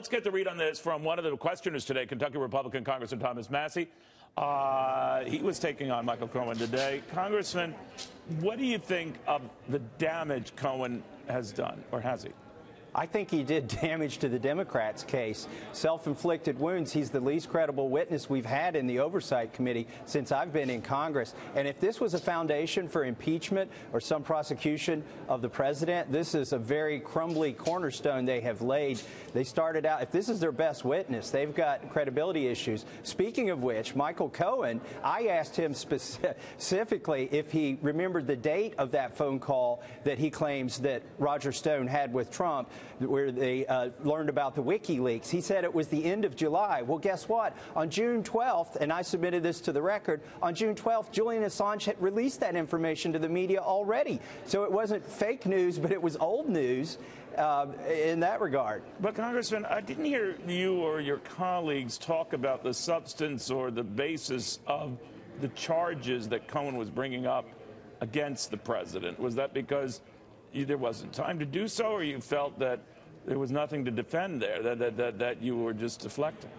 Let's get the read on this from one of the questioners today, Kentucky Republican Congressman Thomas Massie. He was taking on Michael Cohen today. Congressman, what do you think of the damage Cohen has done, or has he? I think he did damage to the Democrats' case. Self-inflicted wounds. He's the least credible witness we've had in the Oversight Committee since I've been in Congress. And if this was a foundation for impeachment or some prosecution of the president, this is a very crumbly cornerstone they have laid. They started out, if this is their best witness, they've got credibility issues. Speaking of which, Michael Cohen, I asked him specifically if he remembered the date of that phone call that he claims that Roger Stone had with Trump, where they learned about the WikiLeaks. He said it was the end of July. Well, guess what? On June 12th, and I submitted this to the record, on June 12th, Julian Assange had released that information to the media already. So it wasn't fake news, but it was old news in that regard. But, Congressman, I didn't hear you or your colleagues talk about the substance or the basis of the charges that Cohen was bringing up against the president. Was that because there wasn't time to do so, or you felt that there was nothing to defend there, that you were just deflecting?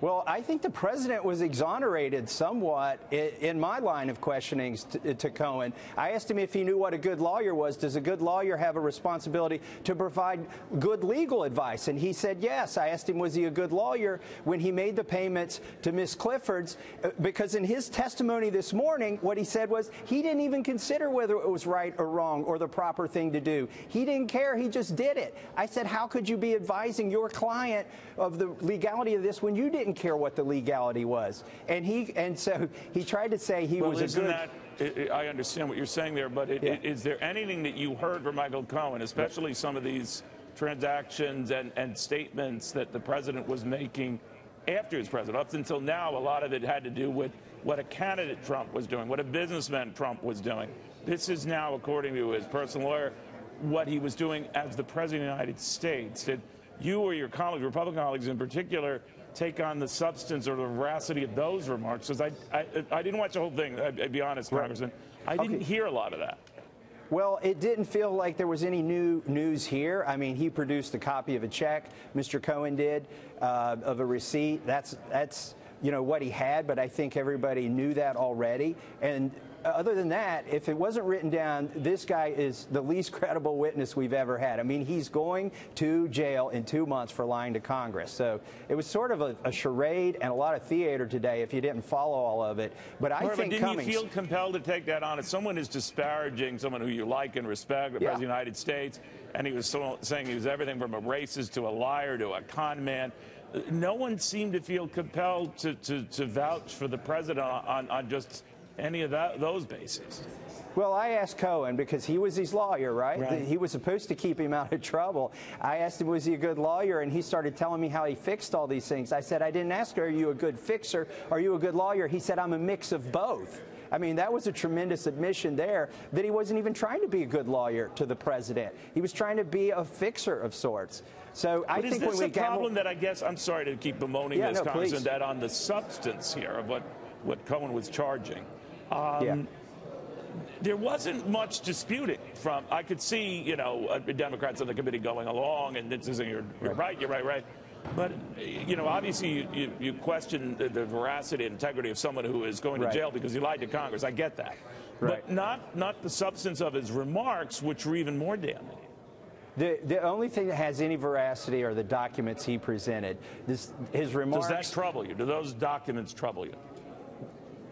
Well, I think the president was exonerated somewhat in my line of questioning to Cohen. I asked him if he knew what a good lawyer was. Does a good lawyer have a responsibility to provide good legal advice? And he said yes. I asked him, was he a good lawyer when he made the payments to Miss Clifford's? Because in his testimony this morning, what he said was he didn't even consider whether it was right or wrong or the proper thing to do. He didn't care. He just did it. I said, how could you be advising your client of the legality of this when you didn't care what the legality was? And so he tried to say he was a good... I understand what you're saying there, but is there anything that you heard from Michael Cohen, especially some of these transactions and statements that the president was making after he was president? Up until now, a lot of it had to do with what a candidate Trump was doing, what a businessman Trump was doing. This is now, according to his personal lawyer, what he was doing as the president of the United States. Did you or your colleagues, Republican colleagues in particular, take on the substance or the veracity of those remarks? Because I didn't watch the whole thing, I'll be honest, Congressman. I didn't hear a lot of that. Well, it didn't feel like there was any new news here. I mean, he produced a copy of a check, Mr. Cohen did, of a receipt. That's you know, what he had, but I think everybody knew that already. And other than that, if it wasn't written down, this guy is the least credible witness we've ever had. I mean, he's going to jail in 2 months for lying to Congress. So it was sort of a charade and a lot of theater today if you didn't follow all of it. But I think didn't you feel compelled to take that on? If someone is disparaging someone who you like and respect, the President of the United States, and he was saying he was everything from a racist to a liar to a con man, no one seemed to feel compelled to vouch for the president on just any of those bases. Well, I asked Cohen because he was his lawyer, right? He was supposed to keep him out of trouble. I asked him, was he a good lawyer? And he started telling me how he fixed all these things. I said, I didn't ask her, are you a good fixer? Are you a good lawyer? He said, I'm a mix of both. I mean, that was a tremendous admission there that he wasn't even trying to be a good lawyer to the president. He was trying to be a fixer of sorts. So I think when we is this a problem that I guess, I'm sorry to keep bemoaning this, Congressman, that on the substance here of what Cohen was charging, there wasn't much disputing from, I could see, you know, Democrats on the committee going along and this isn't, you're right. But, you know, obviously you question the veracity and integrity of someone who is going to jail because he lied to Congress. I get that. But not the substance of his remarks, which were even more damning. The only thing that has any veracity are the documents he presented. His remarks. Does that trouble you? Do those documents trouble you?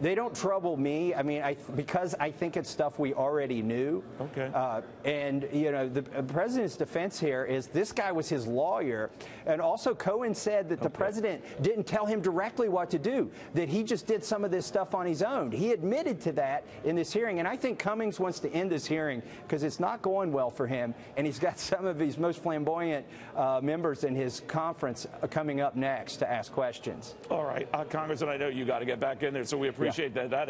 They don't trouble me. I mean, because I think it's stuff we already knew. Okay. And, you know, the president's defense here is this guy was his lawyer. And also Cohen said that the president didn't tell him directly what to do, that he just did some of this stuff on his own. He admitted to that in this hearing. And I think Cummings wants to end this hearing because it's not going well for him. And he's got some of his most flamboyant members in his conference coming up next to ask questions. All right. Congressman, I know you got to get back in there, so we appreciate that.